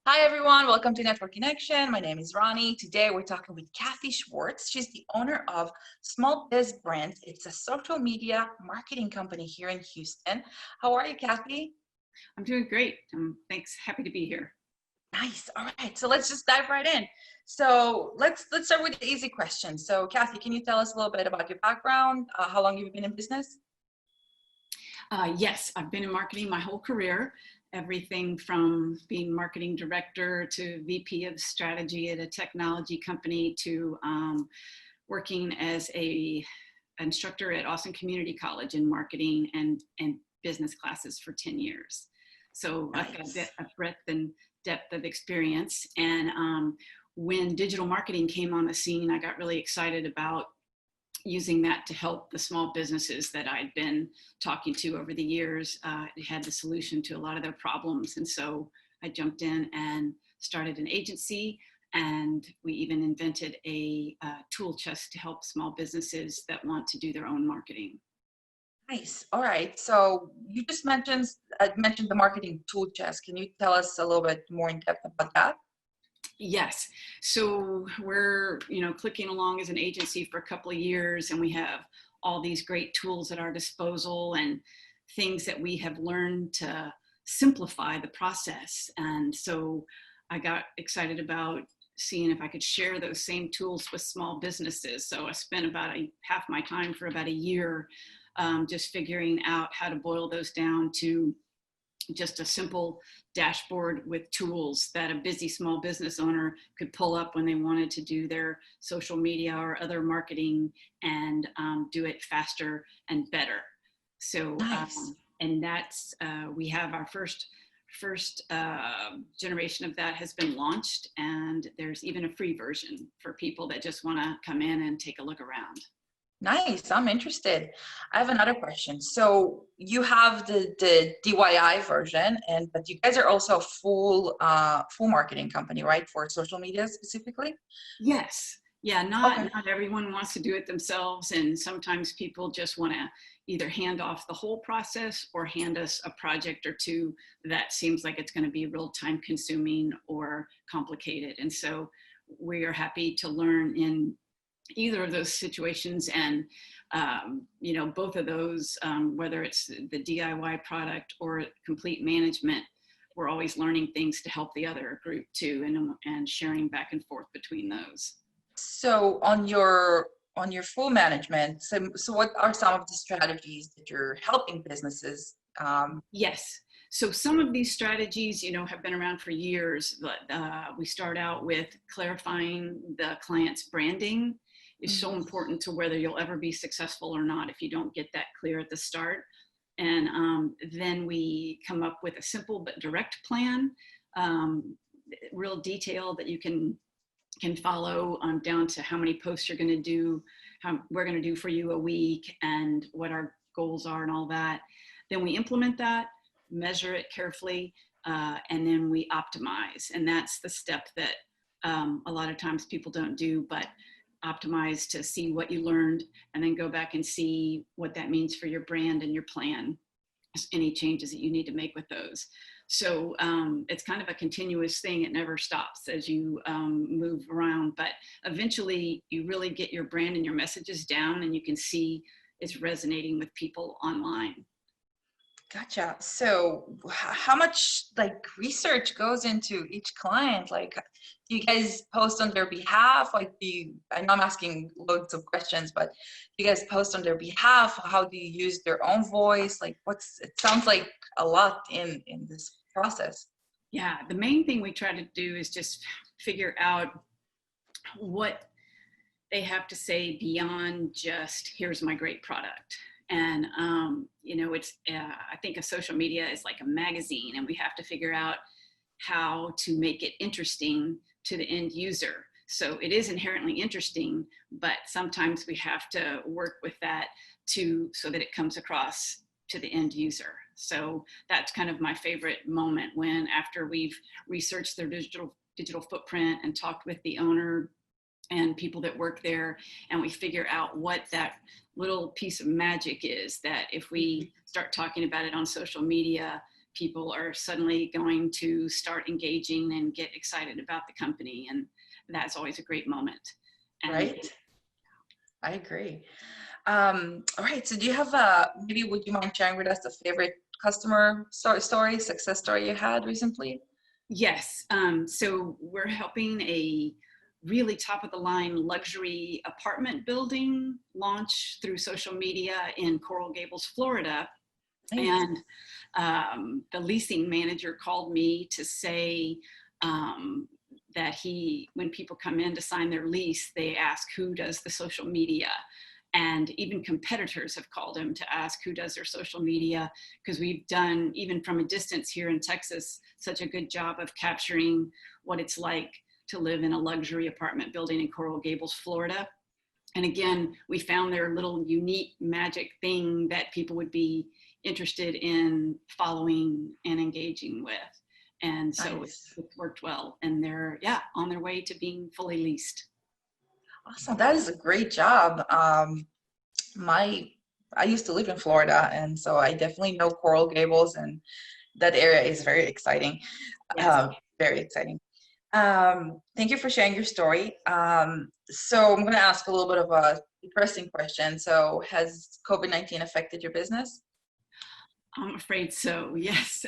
Hi, everyone. Welcome to Network Connection. My name is Ronnie. Today, we're talking with Kathy Schwartz. She's the owner of Small Biz Brands. It's a social media marketing company here in Houston. How are you, Kathy? I'm doing great. Thanks. Happy to be here. Nice. All right. So let's just dive right in. So let's start with the easy question. So, Kathy, can you tell us a little bit about your background? How long you've been in business? Yes, I've been in marketing my whole career, everything from being marketing director to VP of strategy at a technology company to working as a instructor at Austin Community College in marketing and business classes for 10 years. So I've got Nice. a breadth and depth of experience. And when digital marketing came on the scene, I got really excited about using that to help the small businesses that I'd been talking to over the years. It had the solution to a lot of their problems. And so I jumped in and started an agency, and we even invented a tool chest to help small businesses that want to do their own marketing. Nice. All right. So you just mentioned the marketing tool chest. Can you tell us a little bit more in depth about that? Yes. So we're, clicking along as an agency for a couple of years, and we have all these great tools at our disposal and things that we have learned to simplify the process. And so I got excited about seeing if I could share those same tools with small businesses. So I spent about half my time for about a year just figuring out how to boil those down to just a simple dashboard with tools that a busy small business owner could pull up when they wanted to do their social media or other marketing and do it faster and better. So, Nice. and that's, we have our first generation of that has been launched, and there's even a free version for people that just want to come in and take a look around. Nice. I'm interested. I have another question. So you have the DIY version, but you guys are also a full marketing company, right? For social media specifically? Yes. Yeah, Okay. not everyone wants to do it themselves, and sometimes people just want to either hand off the whole process or hand us a project or two that seems like it's going to be real time consuming or complicated. And so we are happy to learn in either of those situations, and both of those, whether it's the DIY product or complete management, we're always learning things to help the other group too, and sharing back and forth between those. So on your full management, so what are some of the strategies that you're helping businesses? Yes. So some of these strategies, have been around for years, but we start out with clarifying the client's branding is so Mhm. important to whether you'll ever be successful or not if you don't get that clear at the start. And then we come up with a simple but direct plan, um, real detail that you can follow down to how many posts you're going to do, how we're going to do for you a week, and what our goals are and all that. Then we implement that, measure it carefully, and then we optimize. And that's the step that a lot of times people don't do, but optimize to see what you learned and then go back and see what that means for your brand and your plan, any changes that you need to make with those. So it's kind of a continuous thing. It never stops as you move around, but eventually you really get your brand and your messages down, and you can see it's resonating with people online. Gotcha. So how much research goes into each client? Like, do you guys post on their behalf? I know I'm asking loads of questions, but do you guys post on their behalf? How do you use their own voice? It sounds like a lot in this process. Yeah, the main thing we try to do is just figure out what they have to say beyond just here's my great product. And it's I think a social media is like a magazine, and we have to figure out how to make it interesting to the end user. So it is inherently interesting, but sometimes we have to work with that so that it comes across to the end user. So that's kind of my favorite moment, when after we've researched their digital footprint and talked with the owner and people that work there, and we figure out what that little piece of magic is that if we start talking about it on social media people are suddenly going to start engaging and get excited about the company. And that's always a great moment. And Right? I agree. All right. So do you have maybe would you mind sharing with us a favorite customer story, success story you had recently? yes, so we're helping a really top of the line luxury apartment building launch through social media in Coral Gables, Florida. Nice. And the leasing manager called me to say that when people come in to sign their lease, they ask who does the social media. And even competitors have called him to ask who does their social media, because we've done, even from a distance here in Texas, such a good job of capturing what it's like to live in a luxury apartment building in Coral Gables, Florida. And again, we found their little unique magic thing that people would be interested in following and engaging with. And so Nice. it worked well. And they're, on their way to being fully leased. Awesome. That is a great job. I used to live in Florida, and so I definitely know Coral Gables, and that area is very exciting. Yes. Very exciting. Thank you for sharing your story. So I'm going to ask a little bit of a depressing question. So has COVID-19 affected your business? I'm afraid so, yes.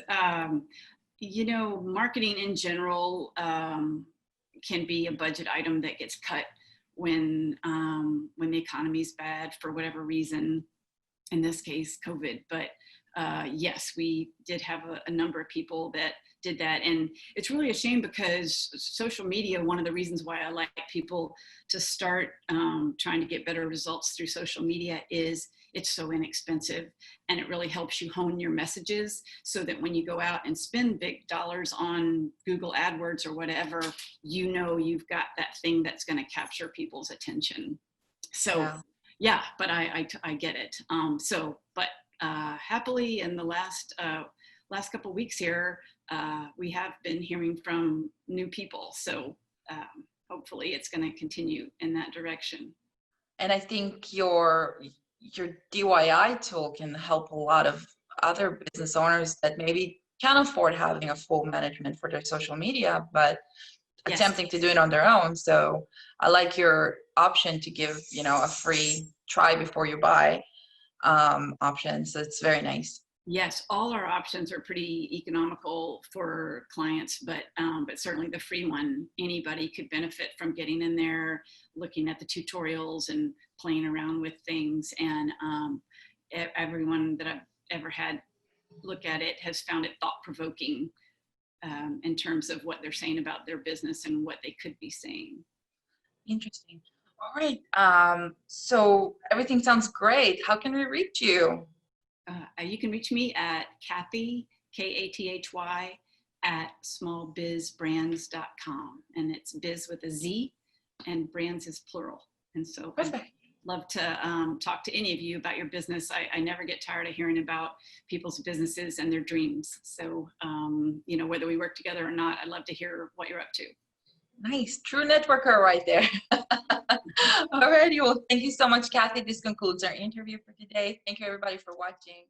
Marketing in general can be a budget item that gets cut when the economy is bad for whatever reason, in this case, COVID. But yes, we did have a number of people that did that. And it's really a shame, because social media, one of the reasons why I like people to start trying to get better results through social media is it's so inexpensive, and it really helps you hone your messages, so that when you go out and spend big dollars on Google AdWords or whatever, you've got that thing that's going to capture people's attention. So but I get it. But happily, in the last couple of weeks here, we have been hearing from new people. So hopefully it's going to continue in that direction. And I think your DIY tool can help a lot of other business owners that maybe can't afford having a full management for their social media, but Yes. attempting to do it on their own. So I like your option to give, a free try before you buy option. So it's very nice. Yes, all our options are pretty economical for clients, but certainly the free one, anybody could benefit from getting in there, looking at the tutorials and playing around with things. And everyone that I've ever had look at it has found it thought-provoking in terms of what they're saying about their business and what they could be saying. Interesting. All right. So everything sounds great. How can we reach you? You can reach me at Kathy, Kathy, at smallbizbrands.com. And it's biz with a Z, and brands is plural. And so I'd love to talk to any of you about your business. I never get tired of hearing about people's businesses and their dreams. So, whether we work together or not, I'd love to hear what you're up to. Nice. True networker right there. Alrighty. Well, thank you so much, Kathy. This concludes our interview for today. Thank you, everybody, for watching.